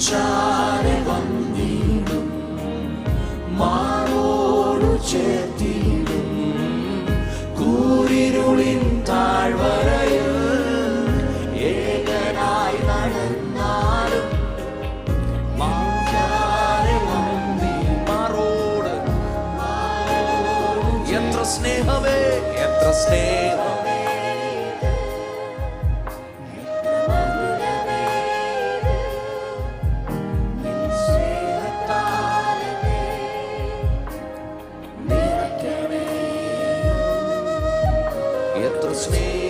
ചാരെ വന്നിടും, മാറോടു ചേർത്തിടും. കൂരിരുളിൻ താഴ്വരയിൽ ഏകനായി നടന്നാലും മാറ്റാതെ വന്നി മാറോട്. എത്ര സ്നേഹമേ, എത്ര സ്നേഹമേ, എത്ര സ്നേഹം.